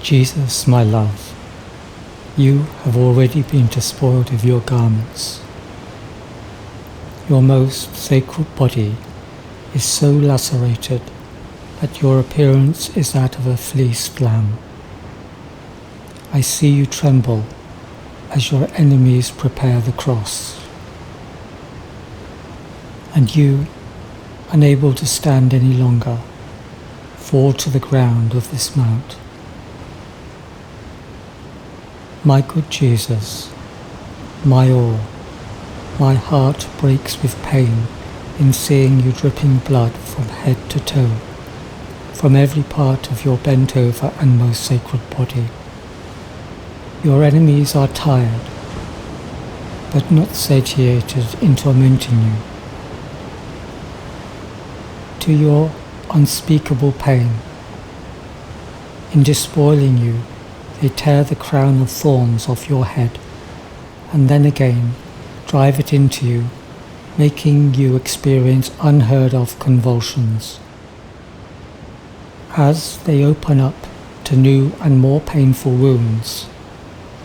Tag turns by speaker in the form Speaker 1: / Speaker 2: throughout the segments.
Speaker 1: Jesus, my love, you have already been despoiled of your garments. Your most sacred body is so lacerated that your appearance is that of a fleeced lamb. I see you tremble as your enemies prepare the cross. And you, unable to stand any longer, fall to the ground of this mount. My good Jesus, my all, my heart breaks with pain in seeing you dripping blood from head to toe, from every part of your bent over and most sacred body. Your enemies are tired, but not satiated in tormenting you. To your unspeakable pain, in despoiling you, they tear the crown of thorns off your head, and then again drive it into you, making you experience unheard of convulsions. As they open up to new and more painful wounds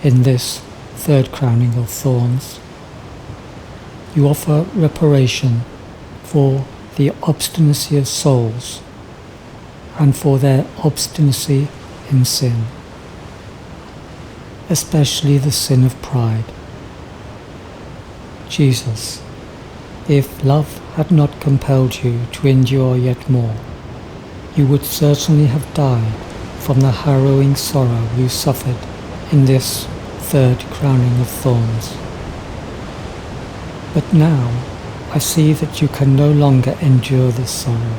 Speaker 1: in this third crowning of thorns, you offer reparation for the obstinacy of souls and for their obstinacy in sin, especially the sin of pride. Jesus, if love had not compelled you to endure yet more, you would certainly have died from the harrowing sorrow you suffered in this third crowning of thorns. But now I see that you can no longer endure this sorrow,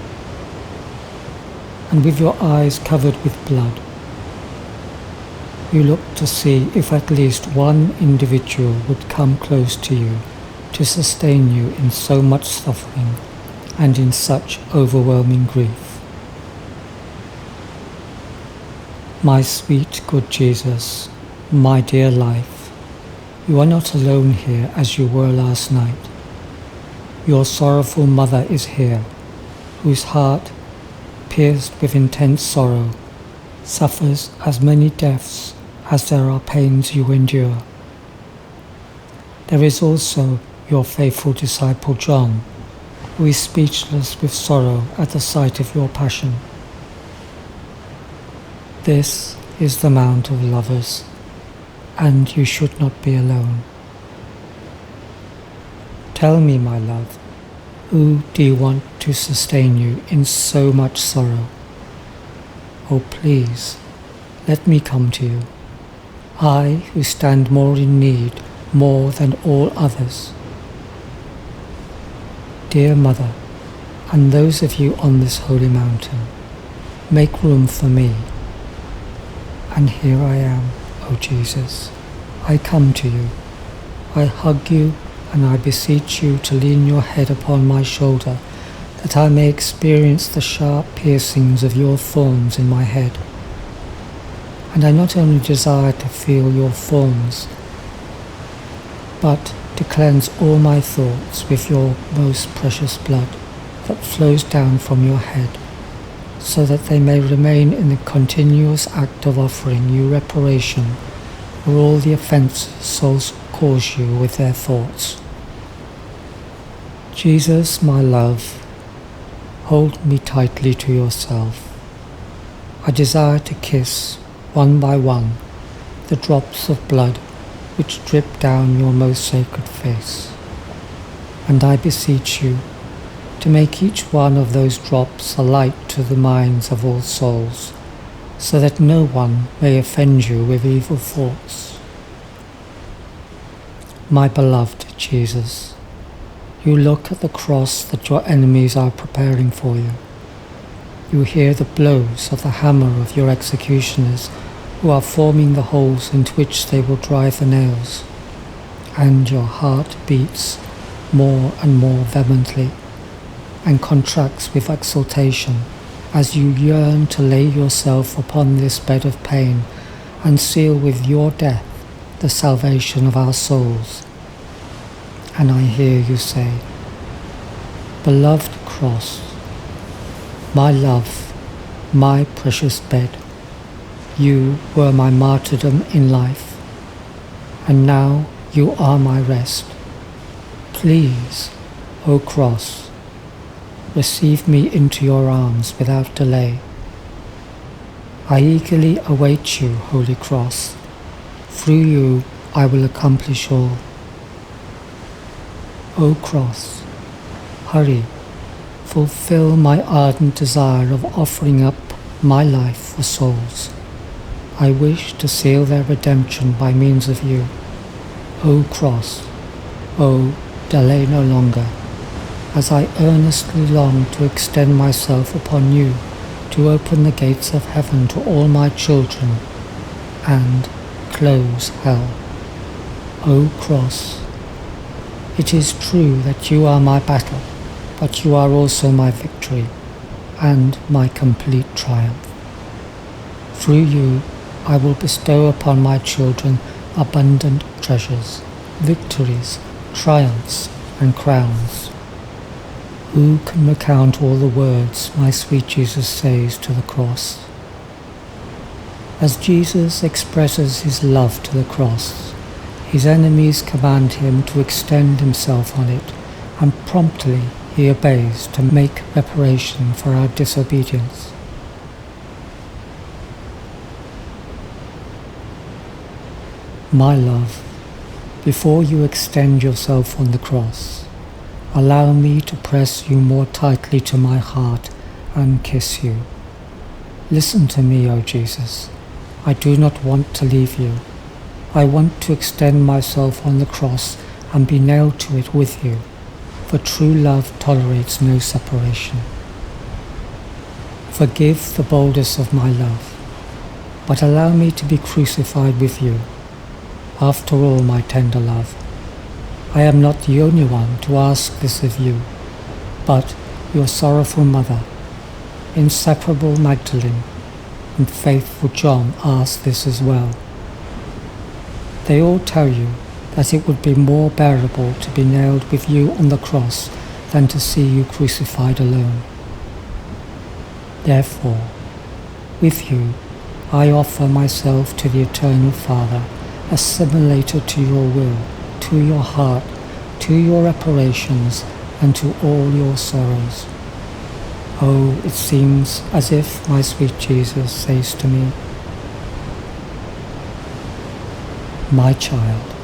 Speaker 1: and with your eyes covered with blood, you look to see if at least one individual would come close to you to sustain you in so much suffering and in such overwhelming grief. My sweet good Jesus, my dear life, you are not alone here as you were last night. Your sorrowful mother is here, whose heart, pierced with intense sorrow, suffers as many deaths as there are pains you endure. There is also your faithful disciple John, who is speechless with sorrow at the sight of your passion. This is the Mount of Lovers, and you should not be alone. Tell me, my love, who do you want to sustain you in so much sorrow? Oh, please, let me come to you, I who stand more in need more than all others. Dear Mother, and those of you on this holy mountain, make room for me. And here I am, O Jesus, I come to you, I hug you, and I beseech you to lean your head upon my shoulder, that I may experience the sharp piercings of your thorns in my head. And I not only desire to feel your thorns, but to cleanse all my thoughts with your most precious blood that flows down from your head, so that they may remain in the continuous act of offering you reparation for all the offences souls cause you with their thoughts. Jesus, my love, hold me tightly to yourself. I desire to kiss, one by one, the drops of blood which drip down your most sacred face. And I beseech you to make each one of those drops a light to the minds of all souls, so that no one may offend you with evil thoughts. My beloved Jesus, you look at the cross that your enemies are preparing for you. You hear the blows of the hammer of your executioners, who are forming the holes into which they will drive the nails, and your heart beats more and more vehemently, and contracts with exultation as you yearn to lay yourself upon this bed of pain and seal with your death the salvation of our souls. And I hear you say, beloved cross, my love, my precious bed, You were my martyrdom in life, and now you are my rest. Please, O cross, receive me into your arms without delay. I eagerly await you, Holy Cross. Through you I will accomplish all. O cross, hurry, fulfill my ardent desire of offering up my life for souls. I wish to seal their redemption by means of you. O cross, oh, delay no longer, as I earnestly long to extend myself upon you, to open the gates of heaven to all my children, and close hell. O cross, it is true that you are my battle, but you are also my victory, and my complete triumph. Through you I will bestow upon my children abundant treasures, victories, triumphs, and crowns. Who can recount all the words my sweet Jesus says to the cross? As Jesus expresses his love to the cross, his enemies command him to extend himself on it, and promptly he obeys to make reparation for our disobedience. My love, before you extend yourself on the cross, allow me to press you more tightly to my heart and kiss you. Listen to me, O Jesus. I do not want to leave you. I want to extend myself on the cross and be nailed to it with you, for true love tolerates no separation. Forgive the boldness of my love, but allow me to be crucified with you. After all, my tender love, I am not the only one to ask this of you, but your sorrowful mother, inseparable Magdalene, and faithful John asked this as well. They all tell you that it would be more bearable to be nailed with you on the cross than to see you crucified alone. Therefore, with you, I offer myself to the Eternal Father, assimilated to your will, to your heart, to your reparations, and to all your sorrows. Oh, it seems as if my sweet Jesus says to me, my child,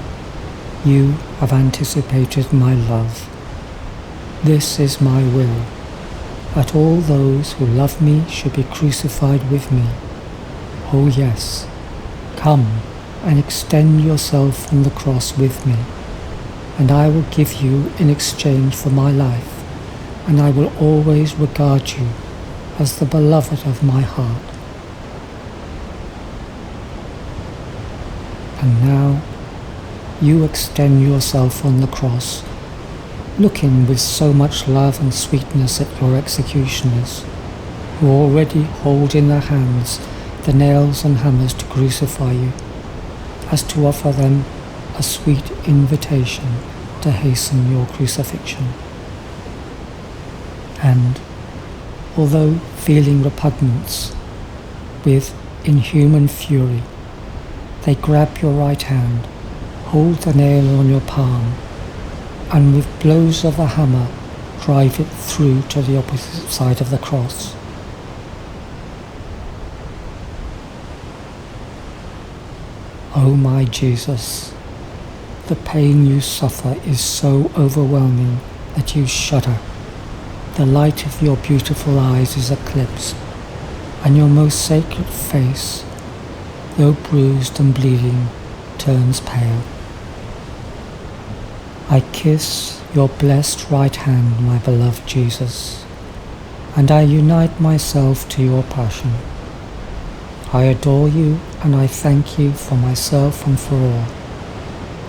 Speaker 1: you have anticipated my love. This is my will, that all those who love me should be crucified with me. Oh yes, come and extend yourself on the cross with me, and I will give you in exchange for my life, and I will always regard you as the beloved of my heart. And now you extend yourself on the cross, looking with so much love and sweetness at your executioners, who already hold in their hands the nails and hammers to crucify you, as to offer them a sweet invitation to hasten your crucifixion. And, although feeling repugnance with inhuman fury, they grab your right hand, hold the nail on your palm, and with blows of the hammer drive it through to the opposite side of the cross. Oh my Jesus, the pain you suffer is so overwhelming that you shudder. The light of your beautiful eyes is eclipsed, and your most sacred face, though bruised and bleeding, turns pale. I kiss your blessed right hand, my beloved Jesus, and I unite myself to your passion. I adore you, and I thank you for myself and for all.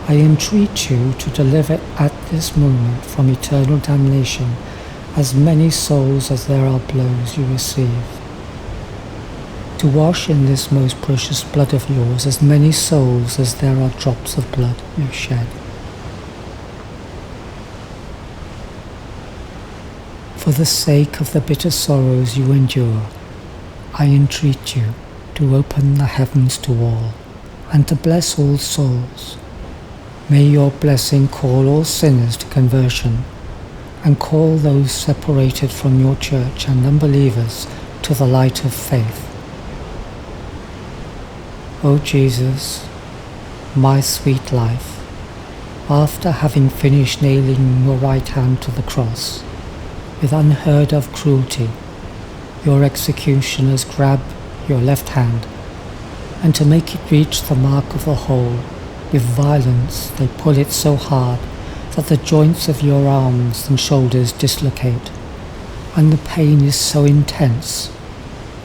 Speaker 1: I entreat you to deliver at this moment from eternal damnation as many souls as there are blows you receive. To wash in this most precious blood of yours as many souls as there are drops of blood you shed. For the sake of the bitter sorrows you endure, I entreat you to open the heavens to all, and to bless all souls. May your blessing call all sinners to conversion, and call those separated from your church and unbelievers to the light of faith. O Jesus, my sweet life, after having finished nailing your right hand to the cross, with unheard of cruelty, your executioners grab your left hand, and to make it reach the mark of the hole, with violence they pull it so hard that the joints of your arms and shoulders dislocate, and the pain is so intense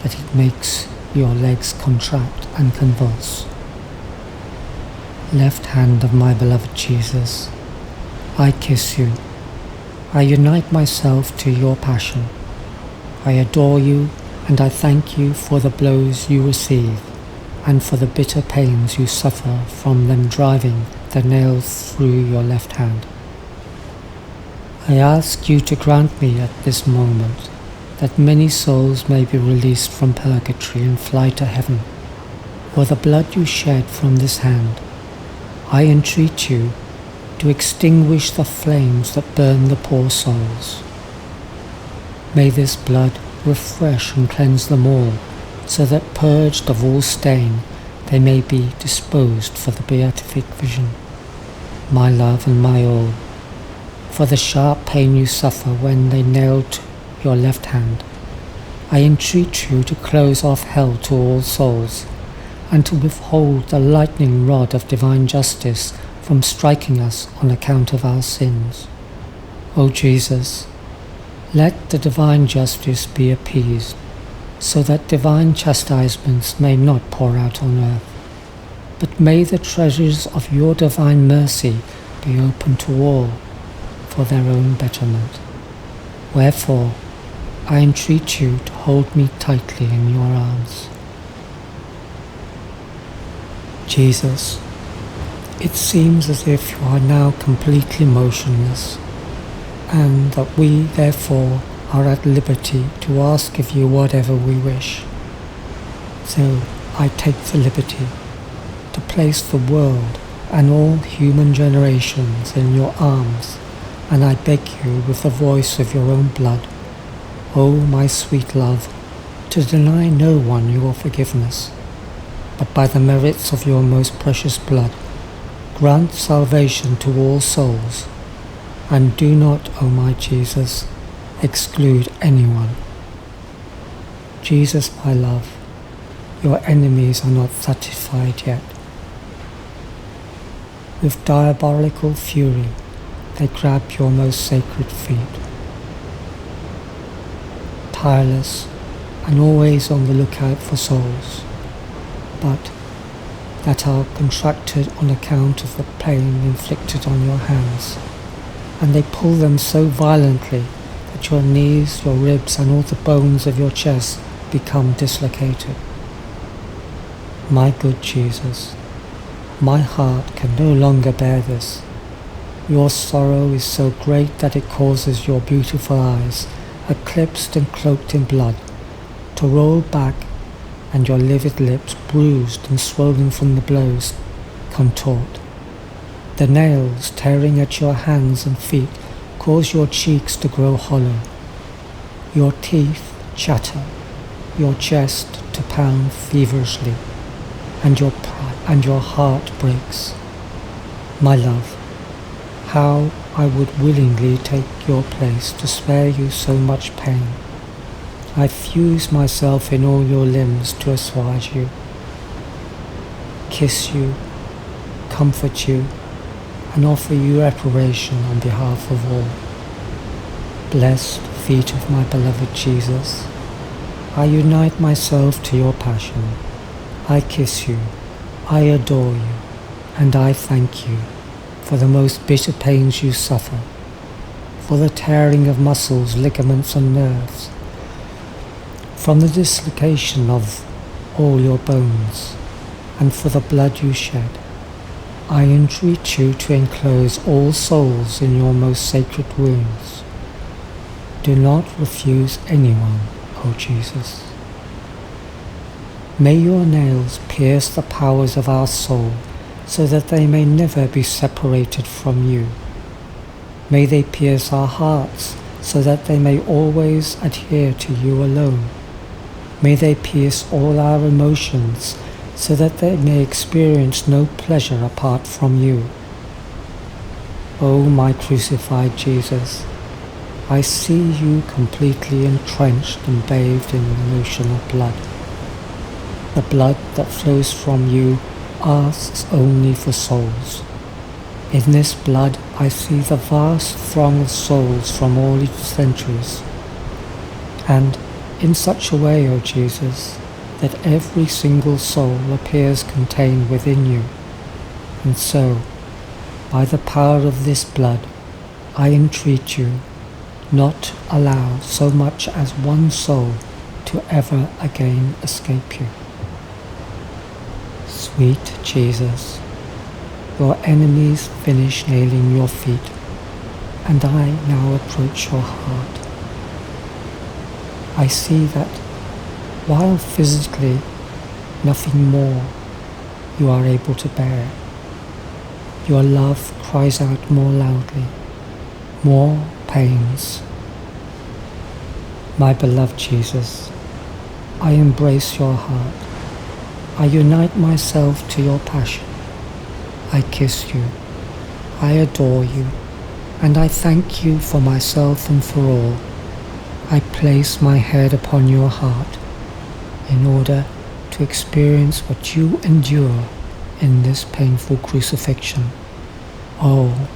Speaker 1: that it makes your legs contract and convulse. Left hand of my beloved Jesus, I kiss you. I unite myself to your passion. I adore you, and I thank you for the blows you receive, and for the bitter pains you suffer from them driving the nails through your left hand. I ask you to grant me at this moment that many souls may be released from purgatory and fly to heaven, for the blood you shed from this hand. I entreat you to extinguish the flames that burn the poor souls. May this blood refresh and cleanse them all, so that purged of all stain they may be disposed for the beatific vision. My love and my all, for the sharp pain you suffer when they nailed your left hand, I entreat you to close off hell to all souls, and to withhold the lightning rod of divine justice from striking us on account of our sins. O Jesus, let the divine justice be appeased, so that divine chastisements may not pour out on earth, but may the treasures of your divine mercy be open to all for their own betterment. Wherefore, I entreat you to hold me tightly in your arms. Jesus, it seems as if you are now completely motionless, and that we, therefore, are at liberty to ask of you whatever we wish. So I take the liberty to place the world and all human generations in your arms, and I beg you with the voice of your own blood, O my sweet love, to deny no one your forgiveness, but by the merits of your most precious blood, grant salvation to all souls, and do not, O my Jesus, exclude anyone. Jesus, my love, your enemies are not satisfied yet. With diabolical fury, they grab your most sacred feet. Tireless and always on the lookout for souls, but that are contracted on account of the pain inflicted on your hands, and they pull them so violently that your knees, your ribs, and all the bones of your chest become dislocated. My good Jesus, my heart can no longer bear this. Your sorrow is so great that it causes your beautiful eyes, eclipsed and cloaked in blood, to roll back, and your livid lips, bruised and swollen from the blows, contort. The nails tearing at your hands and feet cause your cheeks to grow hollow. Your teeth chatter, your chest to pound feverishly, and your heart breaks. My love, how I would willingly take your place to spare you so much pain. I fuse myself in all your limbs to assuage you, kiss you, comfort you, and offer you reparation on behalf of all. Blessed feet of my beloved Jesus, I unite myself to your passion. I kiss you, I adore you, and I thank you for the most bitter pains you suffer, for the tearing of muscles, ligaments, and nerves, from the dislocation of all your bones, and for the blood you shed. I entreat you to enclose all souls in your most sacred wounds. Do not refuse anyone, O Jesus. May your nails pierce the powers of our soul, so that they may never be separated from you. May they pierce our hearts, so that they may always adhere to you alone. May they pierce all our emotions, so that they may experience no pleasure apart from you. O my crucified Jesus, I see you completely entrenched and bathed in an ocean of blood. The blood that flows from you asks only for souls. In this blood I see the vast throng of souls from all its centuries, and in such a way, O Jesus, that every single soul appears contained within you. And so, by the power of this blood, I entreat you not allow so much as one soul to ever again escape you. Sweet Jesus, your enemies finish nailing your feet, and I now approach your heart. I see that while physically nothing more you are able to bear, your love cries out more loudly, more pains. My beloved Jesus, I embrace your heart. I unite myself to your passion. I kiss you. I adore you. And I thank you for myself and for all. I place my head upon your heart in order to experience what you endure in this painful crucifixion. Oh,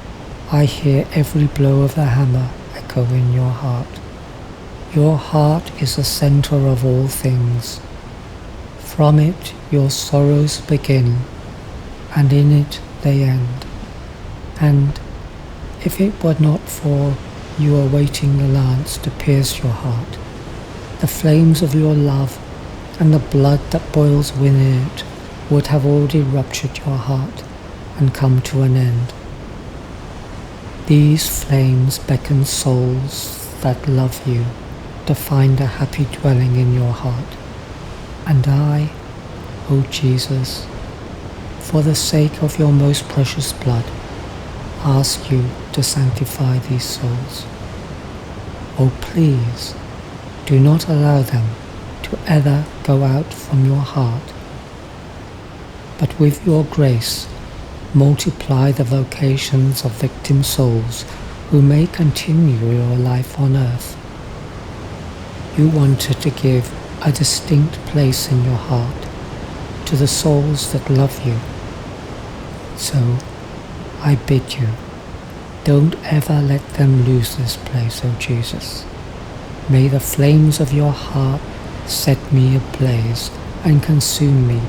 Speaker 1: I hear every blow of the hammer echo in your heart. Your heart is the center of all things. From it your sorrows begin, and in it they end. And if it were not for you awaiting the lance to pierce your heart, the flames of your love and the blood that boils within it would have already ruptured your heart and come to an end. These flames beckon souls that love you to find a happy dwelling in your heart. And I, O Jesus, for the sake of your most precious blood, ask you to sanctify these souls. Oh, please, do not allow them to ever go out from your heart, but with your grace, multiply the vocations of victim souls who may continue your life on earth. You wanted to give a distinct place in your heart to the souls that love you. So I bid you, don't ever let them lose this place, O Jesus. May the flames of your heart set me ablaze and consume me.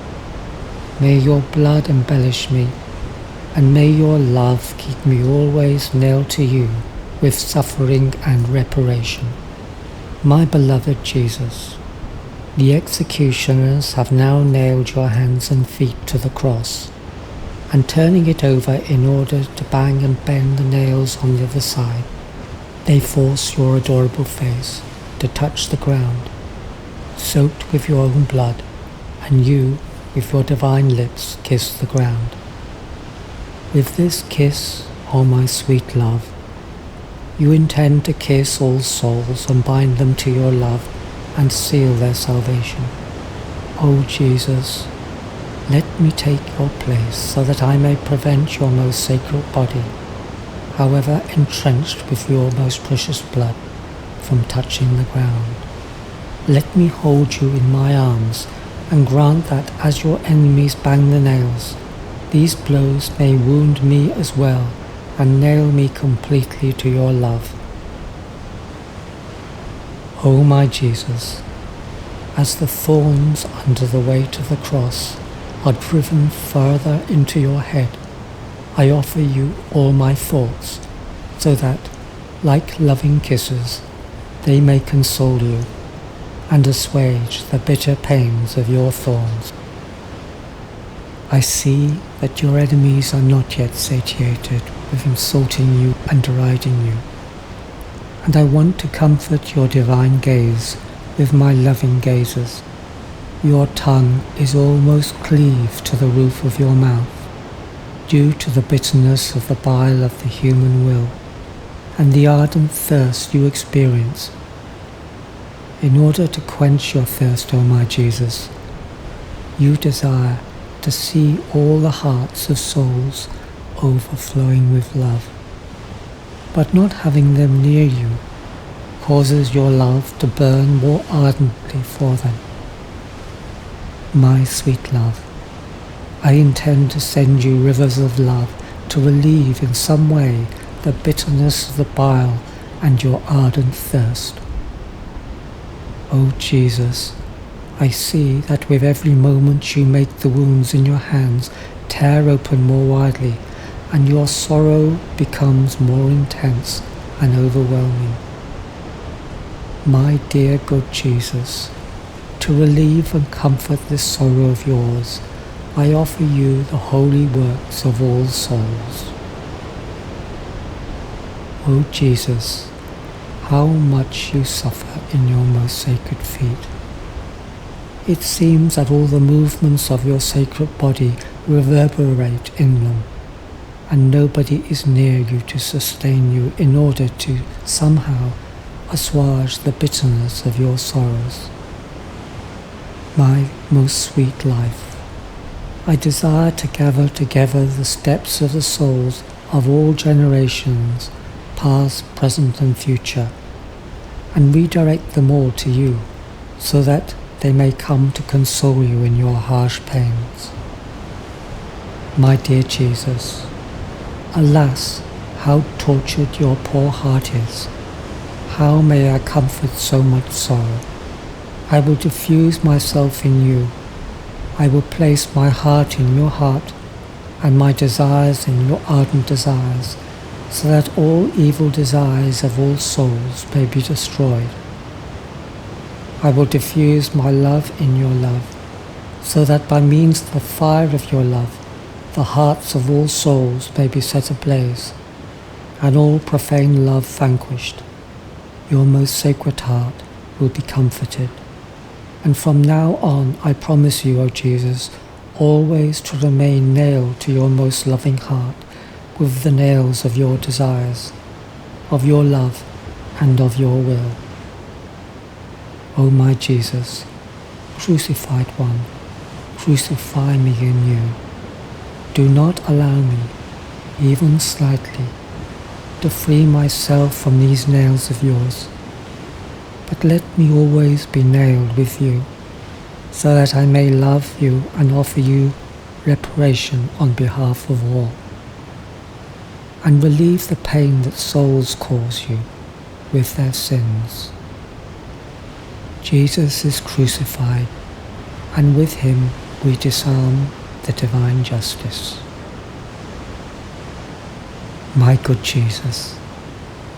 Speaker 1: May your blood embellish me, and may your love keep me always nailed to you with suffering and reparation. My beloved Jesus, the executioners have now nailed your hands and feet to the cross, and turning it over in order to bang and bend the nails on the other side, they force your adorable face to touch the ground, soaked with your own blood, and you, with your divine lips, kiss the ground. With this kiss, O my sweet love, you intend to kiss all souls and bind them to your love and seal their salvation. O Jesus, let me take your place so that I may prevent your most sacred body, however entrenched with your most precious blood, from touching the ground. Let me hold you in my arms and grant that as your enemies bang the nails, these blows may wound me as well and nail me completely to your love. O my Jesus, as the thorns under the weight of the cross are driven further into your head, I offer you all my thoughts, so that, like loving kisses, they may console you and assuage the bitter pains of your thorns. I see that your enemies are not yet satiated with insulting you and deriding you, and I want to comfort your divine gaze with my loving gazes. Your tongue is almost cleaved to the roof of your mouth, due to the bitterness of the bile of the human will, and the ardent thirst you experience. In order to quench your thirst, O my Jesus, you desire to see all the hearts of souls overflowing with love, but not having them near you causes your love to burn more ardently for them. My sweet love, I intend to send you rivers of love to relieve in some way the bitterness of the bile and your ardent thirst. O Jesus, I see that with every moment you make the wounds in your hands tear open more widely, and your sorrow becomes more intense and overwhelming. My dear good Jesus, to relieve and comfort this sorrow of yours, I offer you the holy works of all souls. O Jesus, how much you suffer in your most sacred feet. It seems that all the movements of your sacred body reverberate in them, and nobody is near you to sustain you in order to somehow assuage the bitterness of your sorrows. My most sweet life, I desire to gather together the steps of the souls of all generations, past, present and future, and redirect them all to you, so that they may come to console you in your harsh pains. My dear Jesus, alas, how tortured your poor heart is! How may I comfort so much sorrow? I will diffuse myself in you. I will place my heart in your heart, and my desires in your ardent desires, so that all evil desires of all souls may be destroyed. I will diffuse my love in your love, so that by means of the fire of your love, the hearts of all souls may be set ablaze, and all profane love vanquished. Your most sacred heart will be comforted. And from now on, I promise you, O Jesus, always to remain nailed to your most loving heart with the nails of your desires, of your love, and of your will. O my Jesus, crucified one, crucify me in you. Do not allow me, even slightly, to free myself from these nails of yours, but let me always be nailed with you, so that I may love you and offer you reparation on behalf of all, and relieve the pain that souls cause you with their sins. Jesus is crucified, and with him we disarm the divine justice. My good Jesus,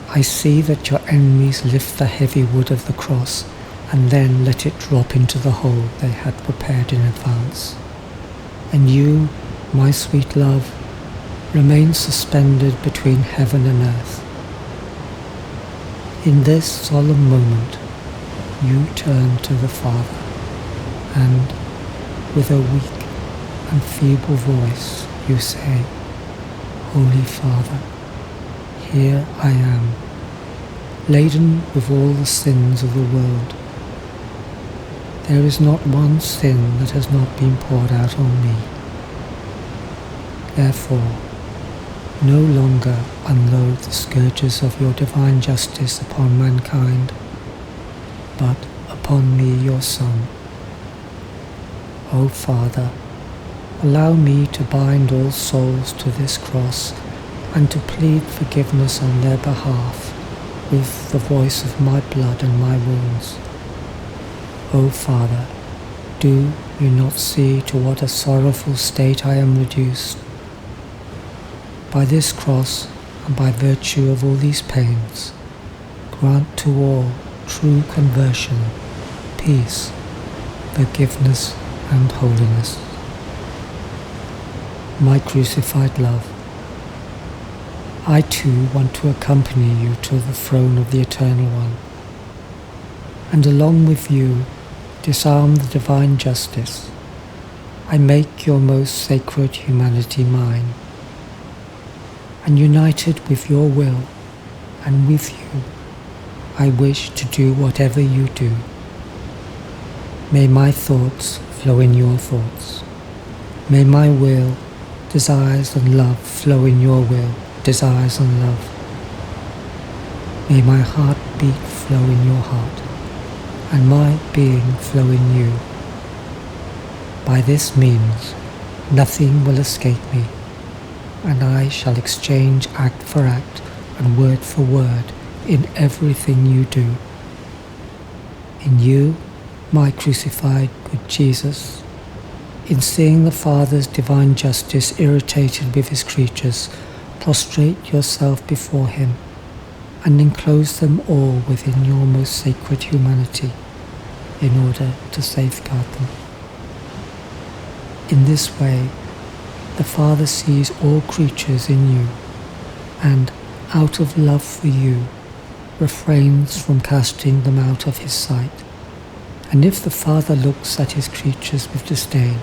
Speaker 1: I see that your enemies lift the heavy wood of the cross and then let it drop into the hole they had prepared in advance. And you, my sweet love, remain suspended between heaven and earth. In this solemn moment, you turn to the Father, and with a weak and feeble voice you say, Holy Father, here I am, laden with all the sins of the world. There is not one sin that has not been poured out on me. Therefore, no longer unload the scourges of your divine justice upon mankind, but upon me, your Son. O Father, allow me to bind all souls to this cross and to plead forgiveness on their behalf with the voice of my blood and my wounds. O Father, do you not see to what a sorrowful state I am reduced? By this cross, and by virtue of all these pains, grant to all true conversion, peace, forgiveness, and holiness. My crucified love, I too want to accompany you to the throne of the Eternal One, and along with you disarm the divine justice. I make your most sacred humanity mine, and united with your will and with you, I wish to do whatever you do. May my thoughts flow in your thoughts. May my will, desires and love flow in your will, desires and love. May my heartbeat flow in your heart, and my being flow in you. By this means, nothing will escape me, and I shall exchange act for act and word for word in everything you do. In you, my crucified good Jesus, in seeing the Father's divine justice irritated with his creatures, prostrate yourself before him and enclose them all within your most sacred humanity in order to safeguard them. In this way, the Father sees all creatures in you and, out of love for you, refrains from casting them out of his sight. And if the Father looks at his creatures with disdain,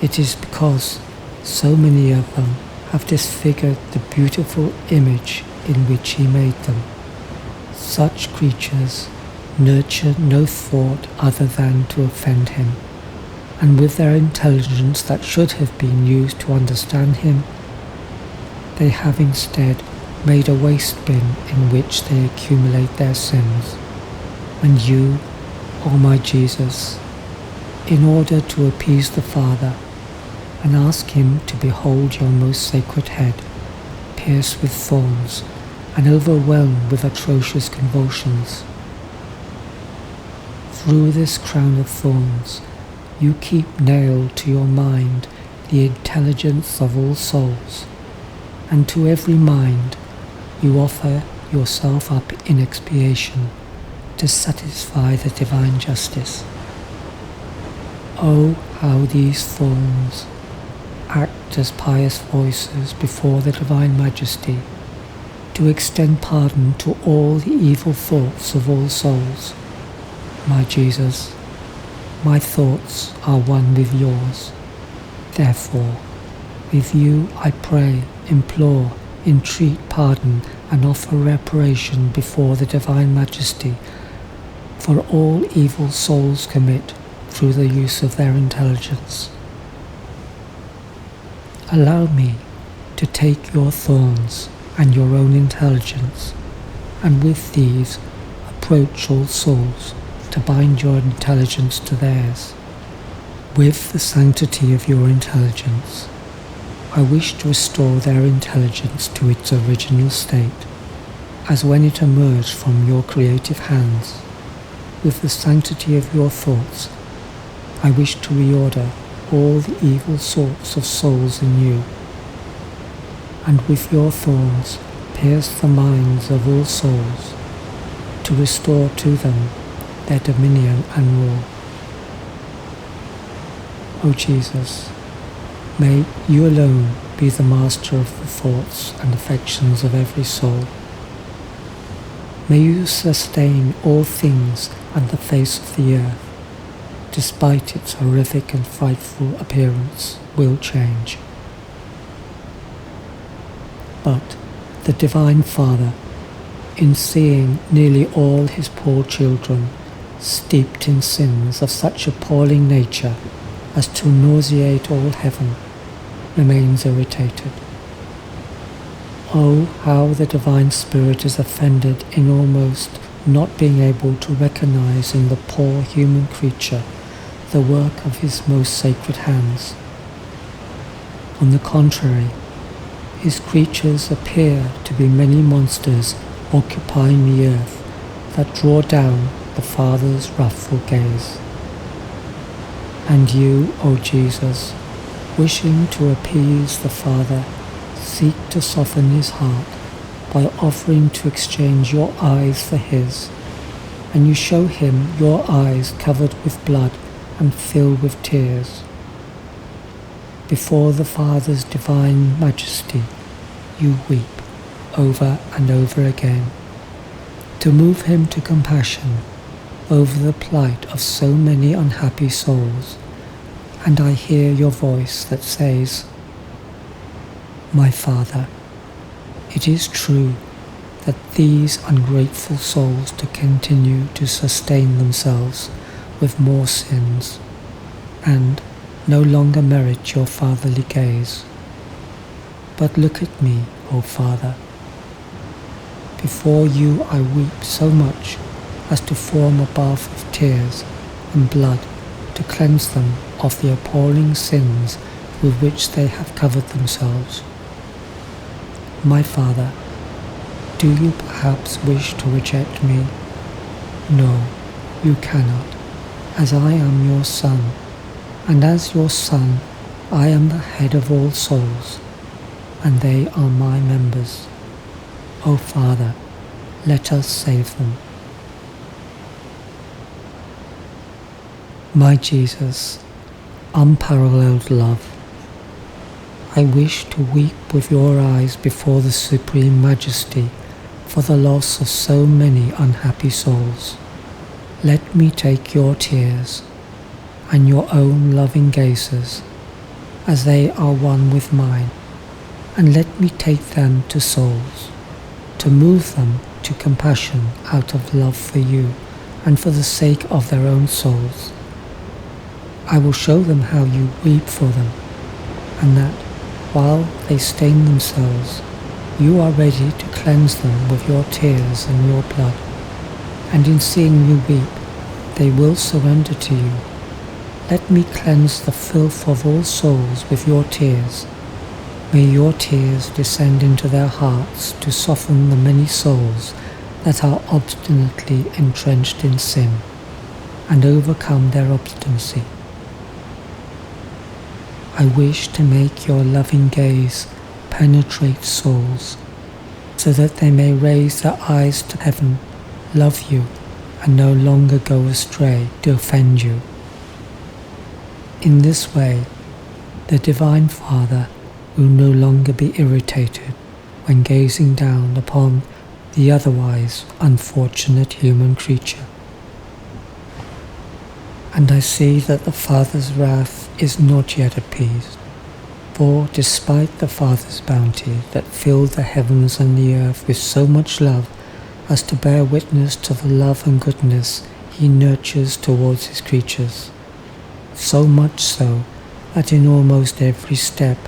Speaker 1: it is because so many of them have disfigured the beautiful image in which he made them. Such creatures nurture no thought other than to offend him, and with their intelligence that should have been used to understand him, they have instead made a waste bin in which they accumulate their sins. And you, O my Jesus, in order to appease the Father and ask him to behold your most sacred head, pierced with thorns and overwhelmed with atrocious convulsions. Through this crown of thorns, you keep nailed to your mind the intelligence of all souls, and to every mind you offer yourself up in expiation to satisfy the divine justice. Oh, how these thorns act as pious voices before the divine majesty, to extend pardon to all the evil thoughts of all souls. My Jesus, my thoughts are one with yours. Therefore, with you I pray, implore, entreat pardon and offer reparation before the divine majesty for all evil souls commit through the use of their intelligence. Allow me to take your thorns and your own intelligence, and with these approach all souls to bind your intelligence to theirs. With the sanctity of your intelligence, I wish to restore their intelligence to its original state, as when it emerged from your creative hands. With the sanctity of your thoughts, I wish to reorder all the evil sorts of souls in you, and with your thorns pierce the minds of all souls, to restore to them their dominion and rule. O Jesus, may you alone be the master of the thoughts and affections of every soul. May you sustain all things and the face of the earth, despite its horrific and frightful appearance, will change. But the Divine Father, in seeing nearly all his poor children steeped in sins of such appalling nature as to nauseate all heaven, remains irritated. Oh, how the Divine Spirit is offended in almost not being able to recognize in the poor human creature the work of his most sacred hands. On the contrary, his creatures appear to be many monsters occupying the earth that draw down the Father's wrathful gaze. And you, O Jesus, wishing to appease the Father, seek to soften his heart by offering to exchange your eyes for his, and you show him your eyes covered with blood and filled with tears. Before the Father's divine majesty, you weep over and over again. To move him to compassion, over the plight of so many unhappy souls, and I hear your voice that says, "My Father, it is true that these ungrateful souls to continue to sustain themselves with more sins, and no longer merit your fatherly gaze. But look at me, O Father. Before you I weep so much as to form a bath of tears and blood to cleanse them of the appalling sins with which they have covered themselves. My Father, do you perhaps wish to reject me? No, you cannot, as I am your Son, and as your Son I am the head of all souls, and they are my members. O Father, let us save them." My Jesus, unparalleled love, I wish to weep with your eyes before the Supreme Majesty for the loss of so many unhappy souls. Let me take your tears and your own loving gazes, as they are one with mine, and let me take them to souls, to move them to compassion out of love for you and for the sake of their own souls. I will show them how you weep for them, and that while they stain themselves, you are ready to cleanse them with your tears and your blood, and in seeing you weep, they will surrender to you. Let me cleanse the filth of all souls with your tears. May your tears descend into their hearts to soften the many souls that are obstinately entrenched in sin, and overcome their obstinacy. I wish to make your loving gaze penetrate souls, so that they may raise their eyes to heaven, love you, and no longer go astray to offend you. In this way, the Divine Father will no longer be irritated when gazing down upon the otherwise unfortunate human creature. And I see that the Father's wrath is not yet appeased, for despite the Father's bounty that filled the heavens and the earth with so much love as to bear witness to the love and goodness he nurtures towards his creatures, so much so that in almost every step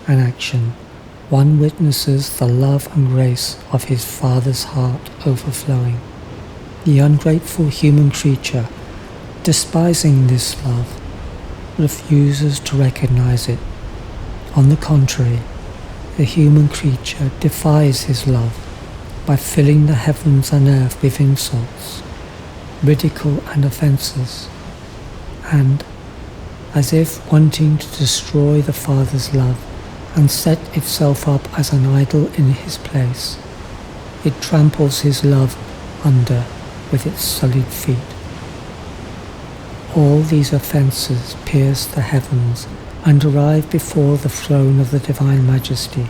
Speaker 1: and action one witnesses the love and grace of his Father's heart overflowing. The ungrateful human creature, despising this love, refuses to recognize it. On the contrary, the human creature defies his love by filling the heavens and earth with insults, ridicule and offences, and, as if wanting to destroy the Father's love and set itself up as an idol in his place, it tramples his love under with its sullied feet. All these offences pierce the heavens and arrive before the throne of the Divine Majesty.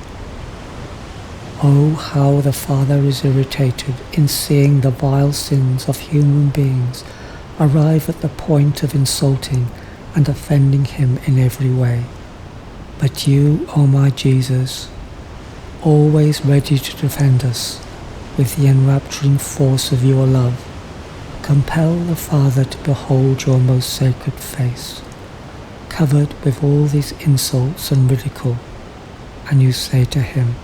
Speaker 1: Oh, how the Father is irritated in seeing the vile sins of human beings arrive at the point of insulting and offending him in every way. But you, O my Jesus, always ready to defend us with the enrapturing force of your love, compel the Father to behold your most sacred face, covered with all these insults and ridicule, and you say to him,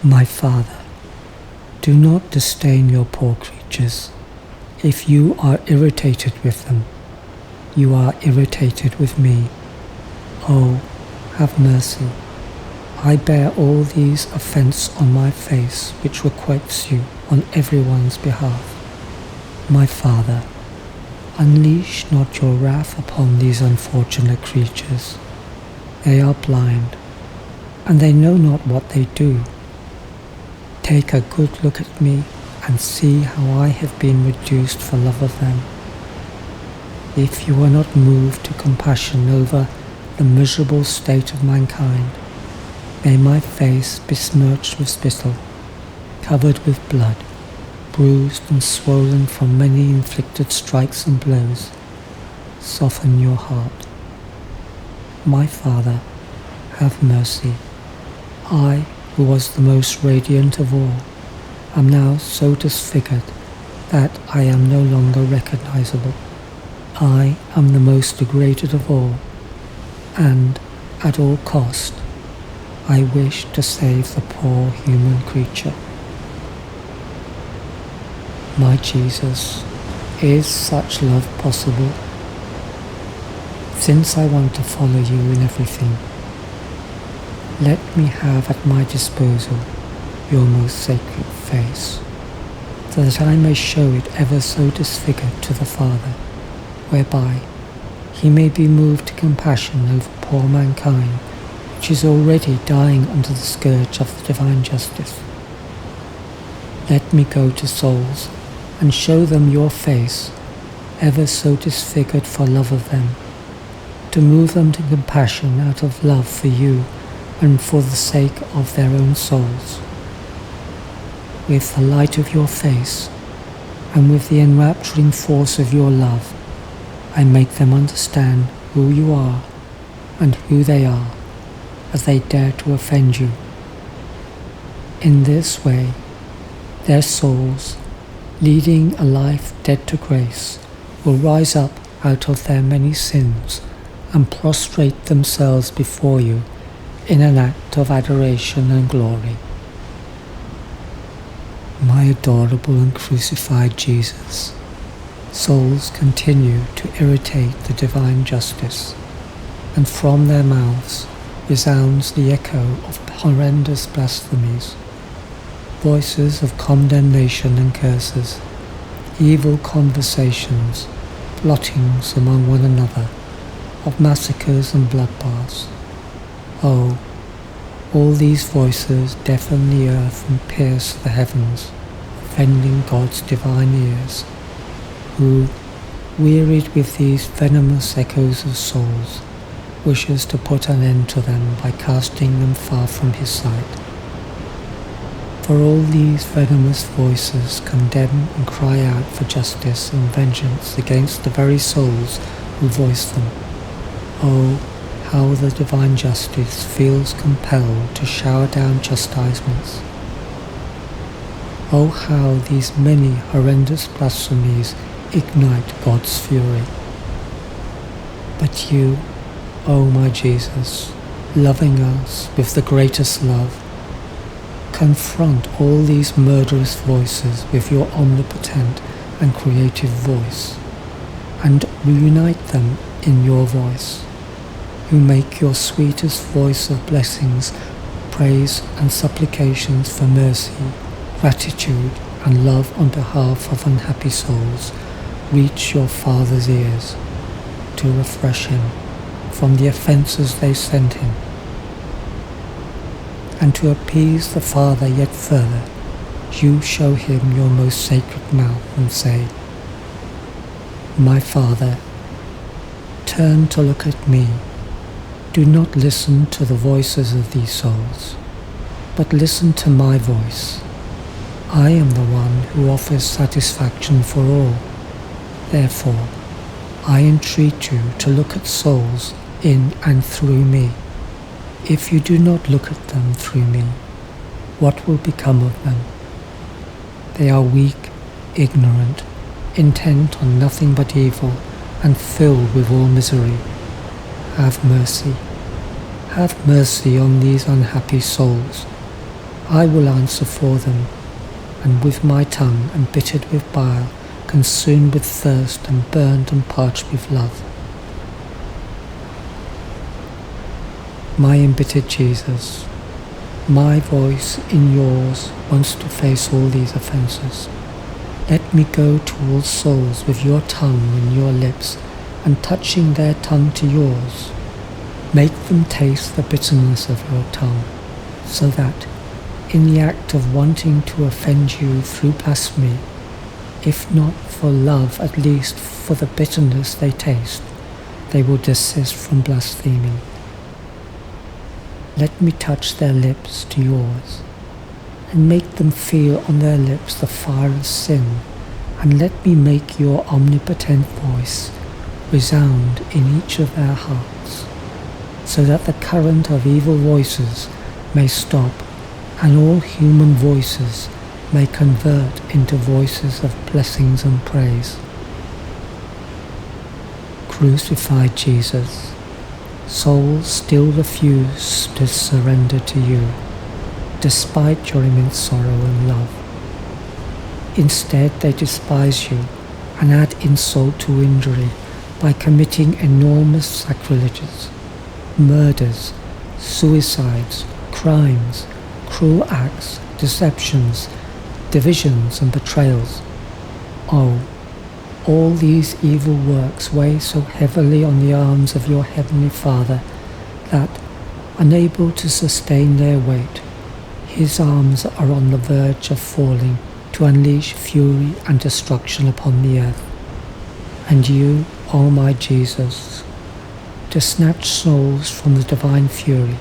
Speaker 1: "My Father, do not disdain your poor creatures. If you are irritated with them, you are irritated with me. Oh, have mercy. I bear all these offences on my face which requits you on everyone's behalf. My Father, unleash not your wrath upon these unfortunate creatures. They are blind, and they know not what they do. Take a good look at me and see how I have been reduced for love of them. If you are not moved to compassion over the miserable state of mankind, may my face be smirched with spittle, covered with blood, bruised and swollen from many inflicted strikes and blows, soften your heart. My Father, have mercy. I, who was the most radiant of all, am now so disfigured that I am no longer recognizable. I am the most degraded of all, and at all cost, I wish to save the poor human creature. My Jesus, is such love possible? Since I want to follow you in everything, let me have at my disposal your most sacred face, so that I may show it ever so disfigured to the Father, whereby he may be moved to compassion over poor mankind, which is already dying under the scourge of the divine justice. Let me go to souls and show them your face, ever so disfigured for love of them, to move them to compassion out of love for you and for the sake of their own souls. With the light of your face and with the enrapturing force of your love, I make them understand who you are and who they are, as they dare to offend you. In this way, their souls, leading a life dead to grace, will rise up out of their many sins and prostrate themselves before you in an act of adoration and glory. My adorable and crucified Jesus, souls continue to irritate the divine justice, and from their mouths resounds the echo of horrendous blasphemies, voices of condemnation and curses, evil conversations, plottings among one another, of massacres and bloodbaths. Oh, all these voices deafen the earth and pierce the heavens, offending God's divine ears, who, wearied with these venomous echoes of souls, wishes to put an end to them by casting them far from his sight. For all these venomous voices condemn and cry out for justice and vengeance against the very souls who voice them. Oh, how the divine justice feels compelled to shower down chastisements. Oh, how these many horrendous blasphemies ignite God's fury. But you, O my Jesus, loving us with the greatest love, confront all these murderous voices with your omnipotent and creative voice, and reunite them in your voice, who make your sweetest voice of blessings, praise and supplications for mercy, gratitude and love on behalf of unhappy souls reach your Father's ears, to refresh him from the offences they sent him, and to appease the Father yet further, you show him your most sacred mouth and say, My Father, turn to look at me. Do not listen to the voices of these souls, but listen to my voice. I am the one who offers satisfaction for all. Therefore, I entreat you to look at souls in and through me. If you do not look at them through me, what will become of them? They are weak, ignorant, intent on nothing but evil, and filled with all misery. Have mercy. Have mercy on these unhappy souls. I will answer for them, and with my tongue embittered with bile, consumed with thirst, and burned and parched with love. My embittered Jesus, my voice in yours wants to face all these offences. Let me go to all souls with your tongue in your lips, and touching their tongue to yours, make them taste the bitterness of your tongue, so that, in the act of wanting to offend you through blasphemy, if not for love, at least for the bitterness they taste, they will desist from blaspheming. Let me touch their lips to yours. and make them feel on their lips the fire of sin, and let me make your omnipotent voice resound in each of their hearts, so that the current of evil voices may stop, and all human voices may convert into voices of blessings and praise. Crucified Jesus, souls still refuse to surrender to you, despite your immense sorrow and love. Instead, they despise you and add insult to injury by committing enormous sacrileges, murders, suicides, crimes, cruel acts, deceptions, divisions and betrayals. Oh, all these evil works weigh so heavily on the arms of your Heavenly Father that, unable to sustain their weight, His arms are on the verge of falling to unleash fury and destruction upon the earth. And you, O my Jesus, to snatch souls from the divine fury,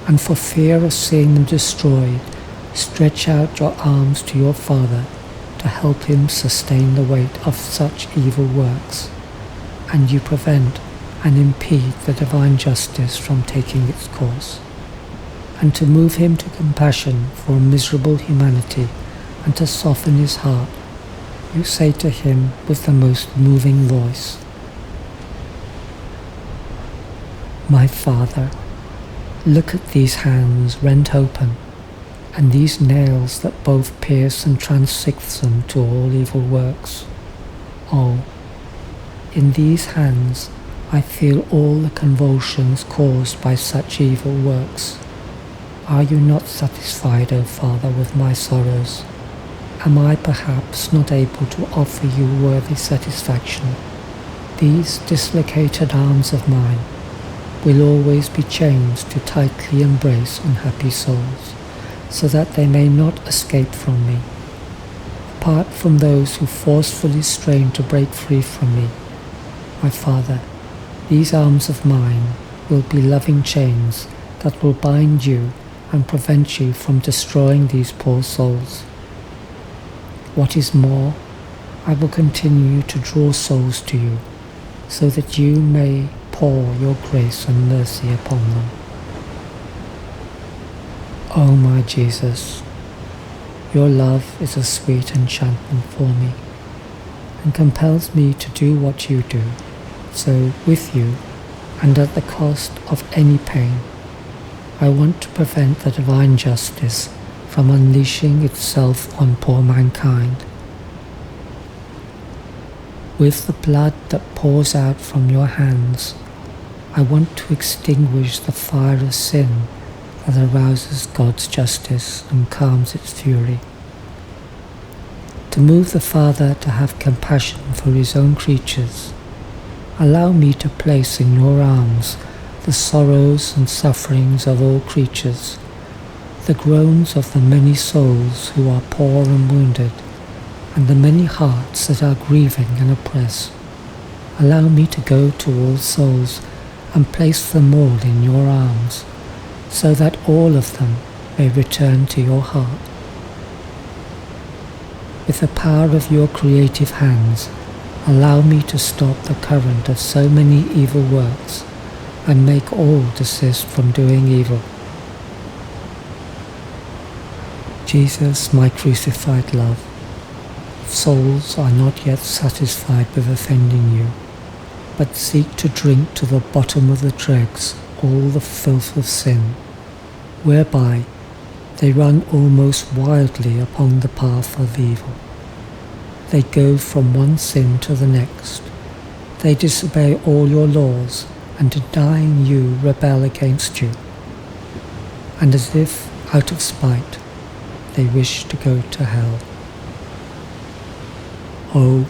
Speaker 1: and for fear of seeing them destroyed, stretch out your arms to your Father to help Him sustain the weight of such evil works, and you prevent and impede the divine justice from taking its course, and to move Him to compassion for miserable humanity and to soften His heart, you say to Him with the most moving voice, My Father, look at these hands rent open, and these nails that both pierce and transfix them to all evil works. Oh, in these hands I feel all the convulsions caused by such evil works. Are you not satisfied, O Father, with my sorrows? Am I perhaps not able to offer you worthy satisfaction? These dislocated arms of mine will always be chains to tightly embrace unhappy souls, so that they may not escape from me. Apart from those who forcefully strain to break free from me, my Father, these arms of mine will be loving chains that will bind you and prevent you from destroying these poor souls. What is more, I will continue to draw souls to you, so that you may pour your grace and mercy upon them. O my Jesus, your love is a sweet enchantment for me, and compels me to do what you do. So with you, and at the cost of any pain, I want to prevent the divine justice from unleashing itself on poor mankind. With the blood that pours out from your hands, I want to extinguish the fire of sin that arouses God's justice and calms its fury. To move the Father to have compassion for His own creatures, allow me to place in your arms the sorrows and sufferings of all creatures, the groans of the many souls who are poor and wounded, and the many hearts that are grieving and oppressed. Allow me to go to all souls and place them all in your arms, so that all of them may return to your heart. With the power of your creative hands, allow me to stop the current of so many evil works and make all desist from doing evil. Jesus, my crucified love, souls are not yet satisfied with offending you, but seek to drink to the bottom of the dregs all the filth of sin, whereby they run almost wildly upon the path of evil. They go from one sin to the next. They disobey all your laws, and denying you rebel against you. And as if out of spite, they wish to go to hell. Oh,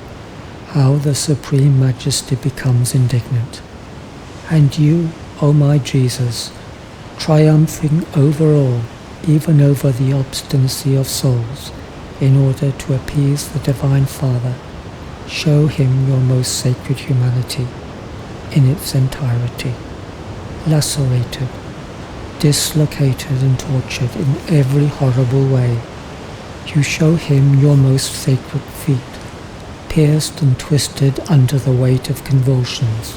Speaker 1: how the Supreme Majesty becomes indignant. And you, O my Jesus, triumphing over all, even over the obstinacy of souls, in order to appease the Divine Father, show Him your most sacred humanity in its entirety, lacerated, dislocated and tortured in every horrible way, you show him your most sacred feet, pierced and twisted under the weight of convulsions,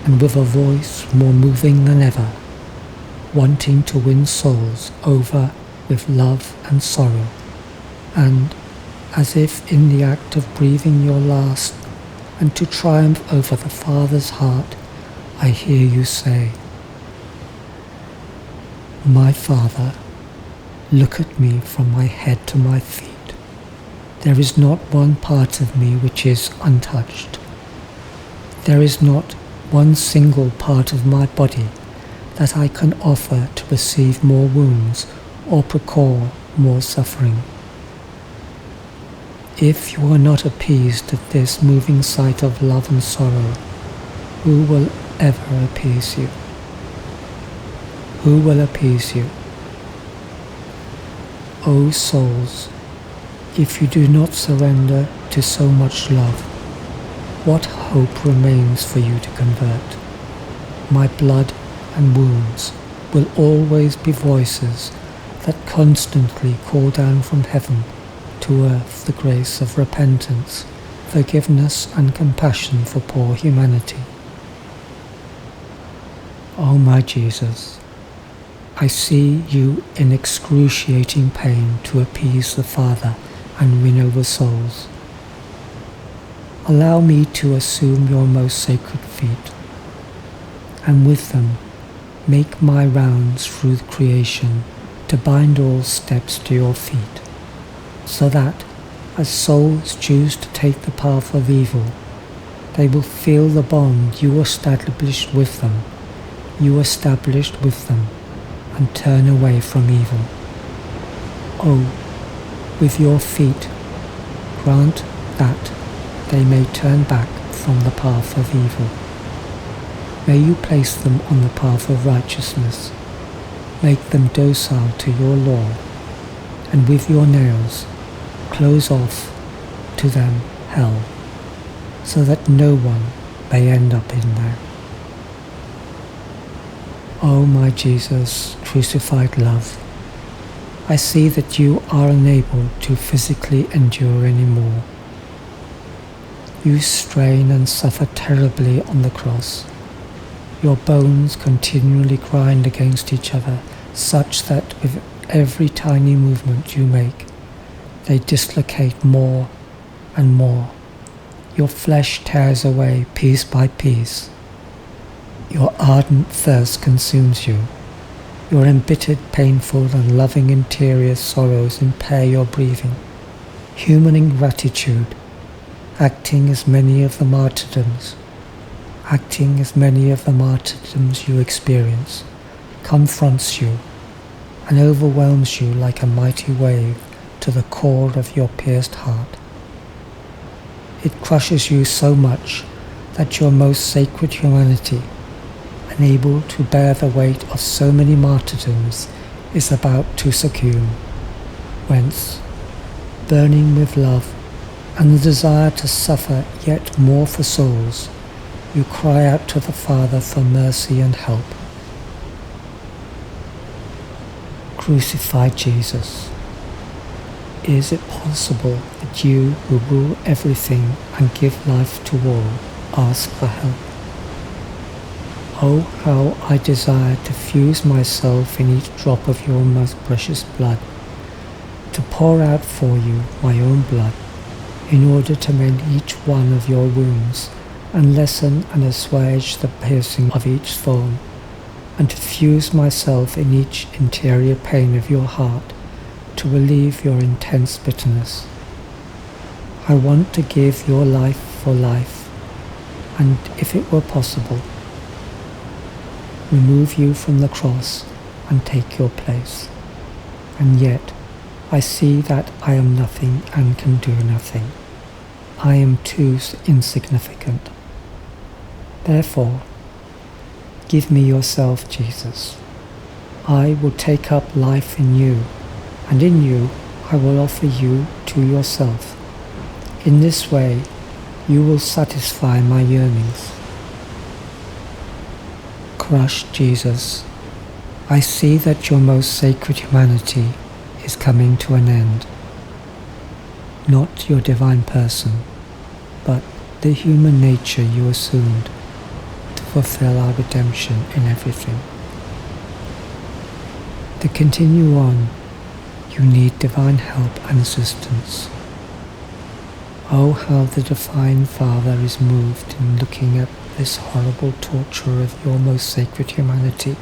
Speaker 1: and with a voice more moving than ever, wanting to win souls over with love and sorrow, and, as if in the act of breathing your last, and to triumph over the Father's heart, I hear you say, "My Father, look at me from my head to my feet. There is not one part of me which is untouched. There is not one single part of my body that I can offer to receive more wounds or procure more suffering. If you are not appeased at this moving sight of love and sorrow, who will ever appease you? Who will appease you? O souls, if you do not surrender to so much love, what hope remains for you to convert? My blood and wounds will always be voices that constantly call down from heaven to earth the grace of repentance, forgiveness and compassion for poor humanity. O my Jesus, I see you in excruciating pain to appease the Father and win over souls. Allow me to assume your most sacred feet, and with them make my rounds through creation to bind all steps to your feet, so that, as souls choose to take the path of evil, they will feel the bond you established with them, and turn away from evil. Oh, with your feet, grant that they may turn back from the path of evil. May you place them on the path of righteousness, make them docile to your law, and with your nails close off to them hell, so that no one may end up in there. O my Jesus, crucified love, I see that you are unable to physically endure any more. You strain and suffer terribly on the cross. Your bones continually grind against each other, such that with every tiny movement you make, they dislocate more and more. Your flesh tears away piece by piece. Your ardent thirst consumes you. Your embittered, painful and loving interior sorrows impair your breathing. Human ingratitude, acting as many of the martyrdoms you experience, confronts you and overwhelms you like a mighty wave to the core of your pierced heart. It crushes you so much that your most sacred humanity, unable to bear the weight of so many martyrdoms, is about to succumb, whence, burning with love and the desire to suffer yet more for souls, you cry out to the Father for mercy and help. Crucified Jesus, is it possible that you who rule everything and give life to all ask for help? Oh, how I desire to fuse myself in each drop of your most precious blood, to pour out for you my own blood, in order to mend each one of your wounds, and lessen and assuage the piercing of each thorn, and to fuse myself in each interior pain of your heart, to relieve your intense bitterness. I want to give your life for life, and if it were possible, remove you from the cross and take your place. And yet I see that I am nothing and can do nothing. I am too insignificant. Therefore, give me yourself, Jesus. I will take up life in you, and in you I will offer you to yourself. In this way you will satisfy my yearnings. Crushed Jesus, I see that your most sacred humanity is coming to an end. Not your divine person, but the human nature you assumed to fulfill our redemption in everything. To continue on, you need divine help and assistance. Oh, how the Divine Father is moved in looking at this horrible torture of your most sacred humanity,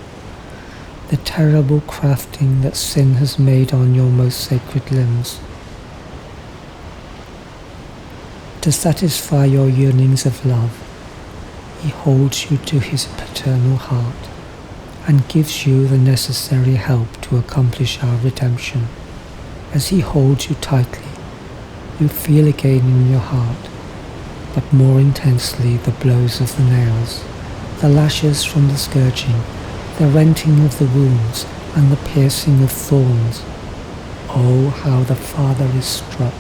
Speaker 1: the terrible crafting that sin has made on your most sacred limbs. To satisfy your yearnings of love, He holds you to His paternal heart and gives you the necessary help to accomplish our redemption. As He holds you tightly, you feel again in your heart, but more intensely, the blows of the nails, the lashes from the scourging, the renting of the wounds, and the piercing of thorns. Oh, how the Father is struck,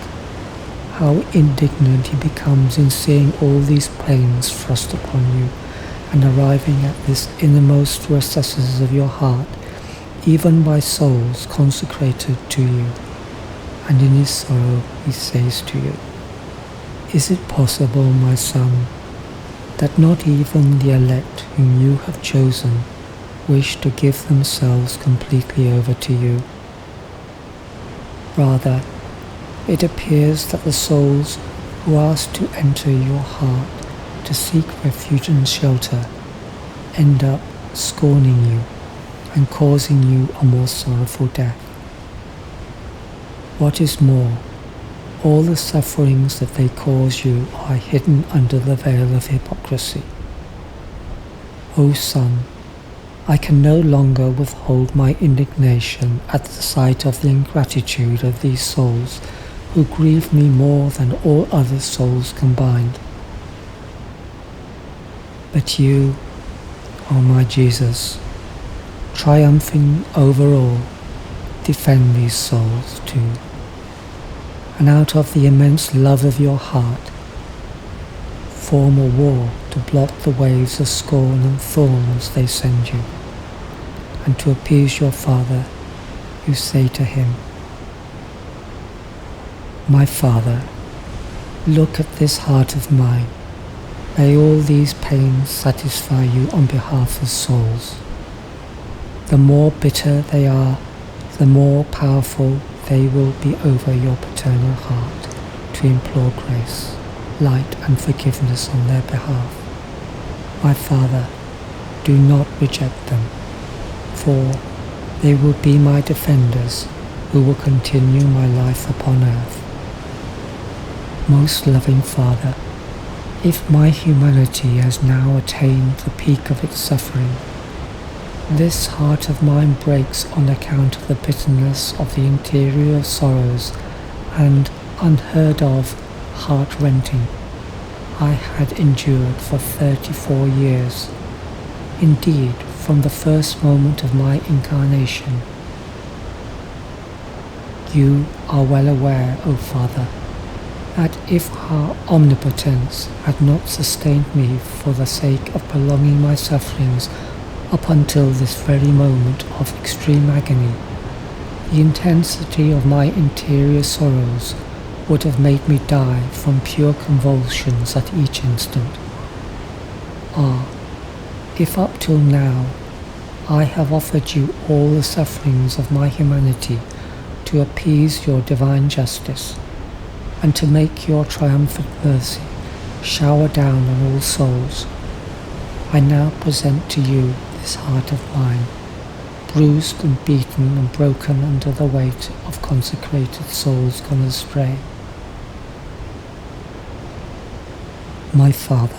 Speaker 1: how indignant He becomes in seeing all these pains thrust upon you, and arriving at this innermost recesses of your heart, even by souls consecrated to you. And in His sorrow He says to you, "Is it possible, my Son, that not even the elect whom you have chosen wish to give themselves completely over to you? Rather, it appears that the souls who ask to enter your heart to seek refuge and shelter end up scorning you and causing you a more sorrowful death. What is more, all the sufferings that they cause you are hidden under the veil of hypocrisy. O Son, I can no longer withhold my indignation at the sight of the ingratitude of these souls who grieve me more than all other souls combined. But you, O my Jesus, triumphing over all, defend these souls too, and out of the immense love of your heart, form a wall to block the waves of scorn and thorns they send you. And to appease your Father, you say to Him, "My Father, look at this heart of mine. May all these pains satisfy you on behalf of souls. The more bitter they are, the more powerful they will be over your paternal heart to implore grace, light and forgiveness on their behalf. My Father, do not reject them, for they will be my defenders who will continue my life upon earth. Most loving Father, if my humanity has now attained the peak of its suffering, this heart of mine breaks on account of the bitterness of the interior sorrows and unheard of heart-rending I had endured for 34 years. Indeed, from the first moment of my incarnation. You are well aware, O Father, that if our omnipotence had not sustained me for the sake of prolonging my sufferings up until this very moment of extreme agony, the intensity of my interior sorrows would have made me die from pure convulsions at each instant. Ah, if up till now I have offered you all the sufferings of my humanity to appease your divine justice, and to make your triumphant mercy shower down on all souls, I now present to you this heart of mine, bruised and beaten and broken under the weight of consecrated souls gone astray. My Father,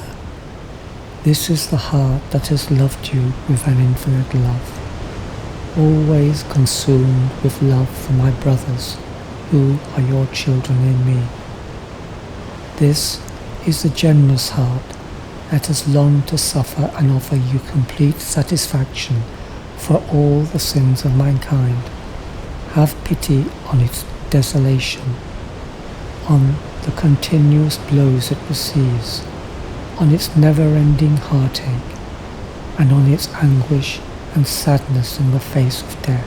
Speaker 1: this is the heart that has loved you with an infinite love, always consumed with love for my brothers who are your children in me. This is the generous heart that has longed to suffer and offer you complete satisfaction for all the sins of mankind. Have pity on its desolation, on the continuous blows it receives, on its never-ending heartache, and on its anguish and sadness in the face of death.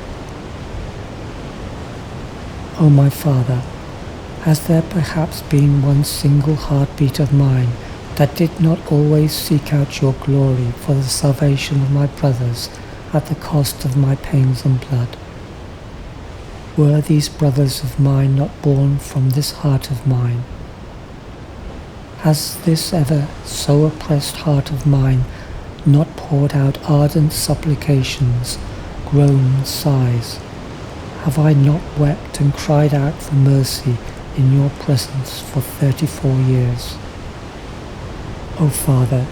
Speaker 1: O my Father, has there perhaps been one single heartbeat of mine that did not always seek out your glory for the salvation of my brothers at the cost of my pains and blood? Were these brothers of mine not born from this heart of mine? Has this ever so oppressed heart of mine not poured out ardent supplications, groans, sighs? Have I not wept and cried out for mercy in your presence for 34 years? O Father,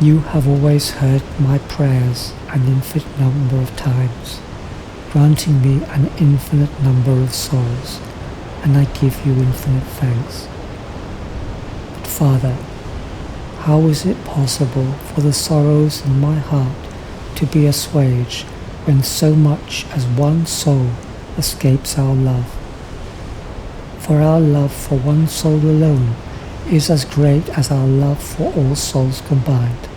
Speaker 1: you have always heard my prayers an infinite number of times, granting me an infinite number of souls, and I give you infinite thanks. But Father, how is it possible for the sorrows in my heart to be assuaged when so much as one soul escapes our love? For our love for one soul alone is as great as our love for all souls combined.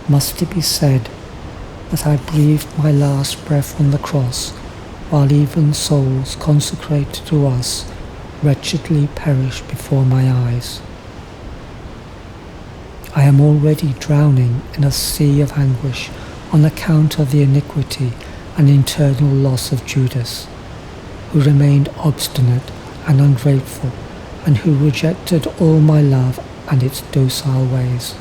Speaker 1: Must it be said that I breathed my last breath on the cross, while even souls consecrated to us wretchedly perish before my eyes? I am already drowning in a sea of anguish on account of the iniquity and internal loss of Judas, who remained obstinate and ungrateful, and who rejected all my love and its docile ways.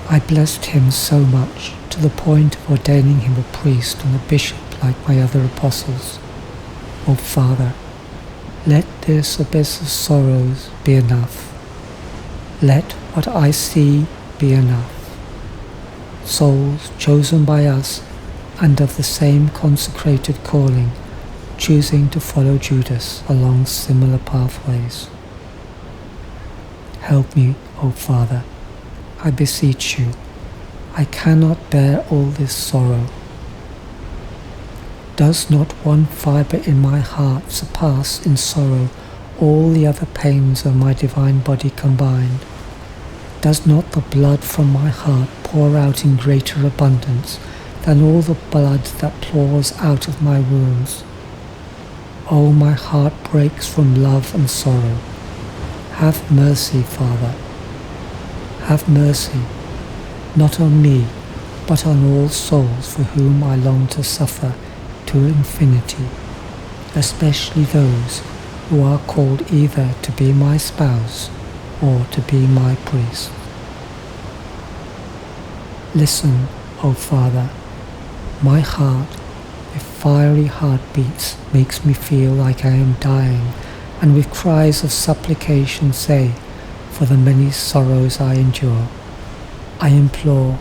Speaker 1: I blessed him so much, to the point of ordaining him a priest and a bishop like my other apostles. O Father, let this abyss of sorrows be enough. Let what I see be enough. Souls chosen by us and of the same consecrated calling, choosing to follow Judas along similar pathways. Help me, O Father, I beseech you. I cannot bear all this sorrow. Does not one fibre in my heart surpass in sorrow all the other pains of my divine body combined? Does not the blood from my heart pour out in greater abundance than all the blood that pours out of my wounds? Oh, my heart breaks from love and sorrow. Have mercy, Father. Have mercy, not on me, but on all souls for whom I long to suffer to infinity, especially those who are called either to be my spouse or to be my priest. Listen, O Father, my heart with fiery heartbeats makes me feel like I am dying, and with cries of supplication say, for the many sorrows I endure, I implore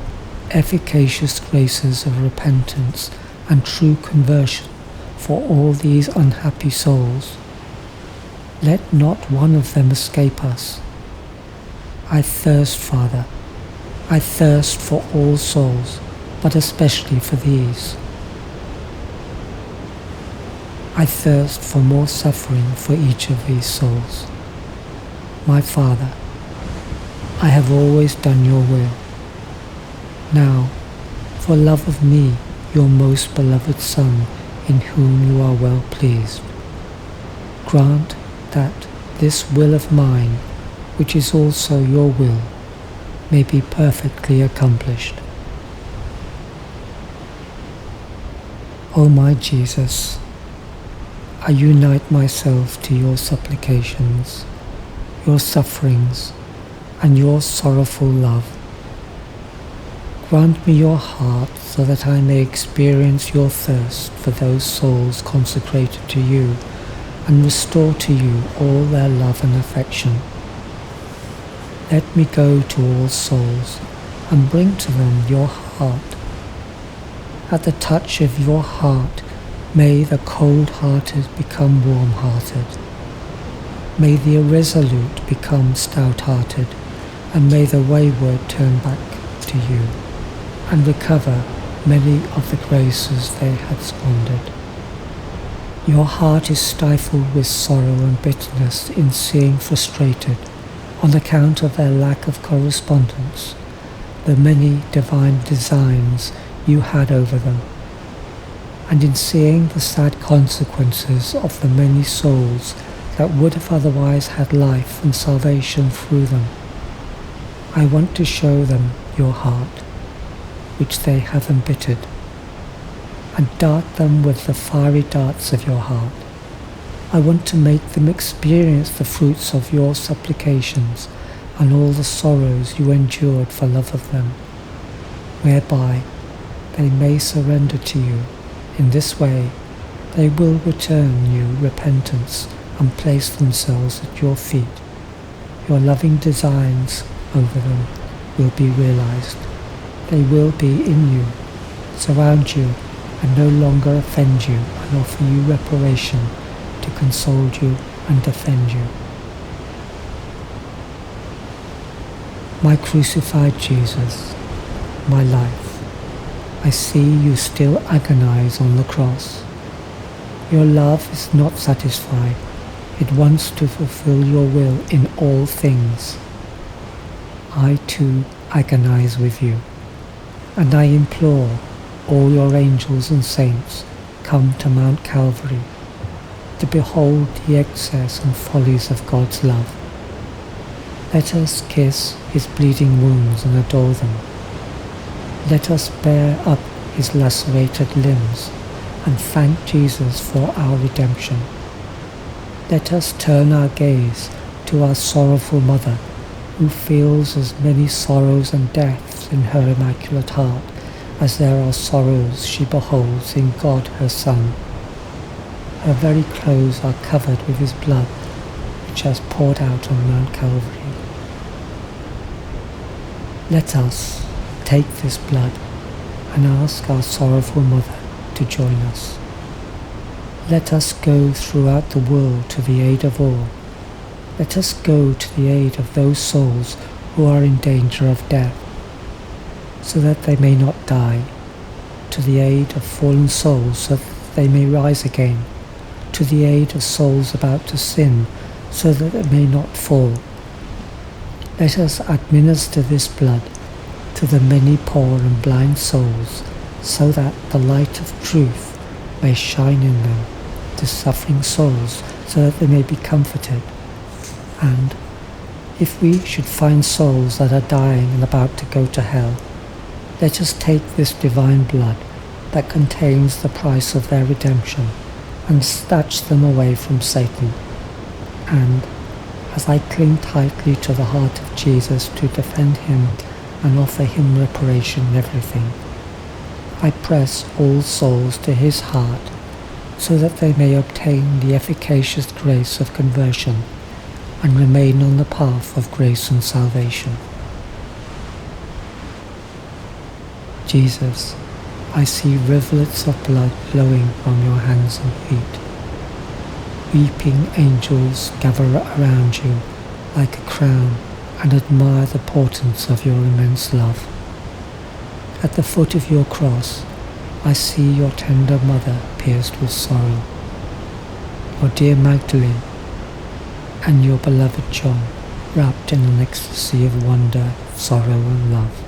Speaker 1: efficacious graces of repentance and true conversion for all these unhappy souls. Let not one of them escape us. I thirst, Father, I thirst for all souls, but especially for these. I thirst for more suffering for each of these souls. My Father, I have always done your will. Now, for love of me, your most beloved Son, in whom you are well pleased, grant that this will of mine, which is also your will, may be perfectly accomplished. O my Jesus, I unite myself to your supplications, your sufferings, and your sorrowful love. Grant me your heart so that I may experience your thirst for those souls consecrated to you, and restore to you all their love and affection. Let me go to all souls and bring to them your heart. At the touch of your heart, may the cold-hearted become warm-hearted. May the irresolute become stout-hearted, and may the wayward turn back to you, and recover many of the graces they had squandered. Your heart is stifled with sorrow and bitterness in seeing frustrated, on account of their lack of correspondence, the many divine designs you had over them, and in seeing the sad consequences of the many souls that would have otherwise had life and salvation through them, I want to show them your heart, which they have embittered, and dart them with the fiery darts of your heart. I want to make them experience the fruits of your supplications and all the sorrows you endured for love of them, whereby they may surrender to you. In this way they will return you repentance and place themselves at your feet. Your loving designs over them will be realized. They will be in you, surround you, and no longer offend you, and offer you reparation to console you and defend you. My crucified Jesus, my life, I see you still agonize on the cross. Your love is not satisfied. It wants to fulfill your will in all things. I too agonize with you, and I implore all your angels and saints, come to Mount Calvary to behold the excess and follies of God's love. Let us kiss his bleeding wounds and adore them. Let us bear up his lacerated limbs and thank Jesus for our redemption. Let us turn our gaze to our sorrowful mother, who feels as many sorrows and deaths in her immaculate heart as there are sorrows she beholds in God her Son. Her very clothes are covered with his blood, which has poured out on Mount Calvary. Let us take this blood and ask our sorrowful mother to join us. Let us go throughout the world to the aid of all. Let us go to the aid of those souls who are in danger of death, so that they may not die, to the aid of fallen souls so that they may rise again, to the aid of souls about to sin so that they may not fall. Let us administer this blood to the many poor and blind souls, so that the light of truth may shine in them, to suffering souls so that they may be comforted. And if we should find souls that are dying and about to go to hell, let us take this divine blood that contains the price of their redemption and snatch them away from Satan. And as I cling tightly to the heart of Jesus to defend him and offer him reparation in everything, I press all souls to his heart so that they may obtain the efficacious grace of conversion and remain on the path of grace and salvation. Jesus, I see rivulets of blood flowing from your hands and feet. Weeping angels gather around you like a crown and admire the portents of your immense love. At the foot of your cross, I see your tender mother pierced with sorrow, your dear Magdalene, and your beloved John, wrapped in an ecstasy of wonder, sorrow and love.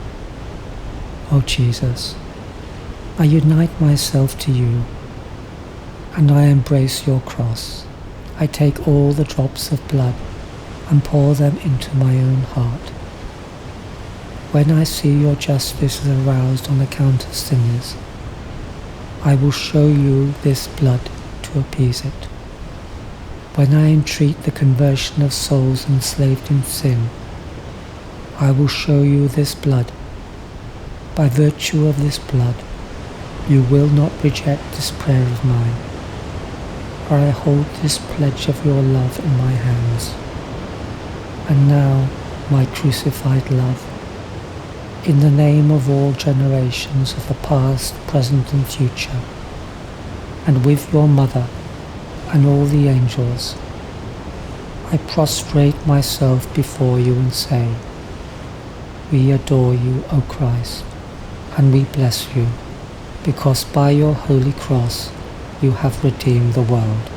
Speaker 1: O Jesus, I unite myself to you, and I embrace your cross. I take all the drops of blood and pour them into my own heart. When I see your justice is aroused on account of sinners, I will show you this blood to appease it. When I entreat the conversion of souls enslaved in sin, I will show you this blood. By virtue of this blood, you will not reject this prayer of mine, for I hold this pledge of your love in my hands. And now, my crucified love, in the name of all generations of the past, present and future, and with your mother and all the angels, I prostrate myself before you and say, we adore you, O Christ, and we bless you, because by your holy cross you have redeemed the world.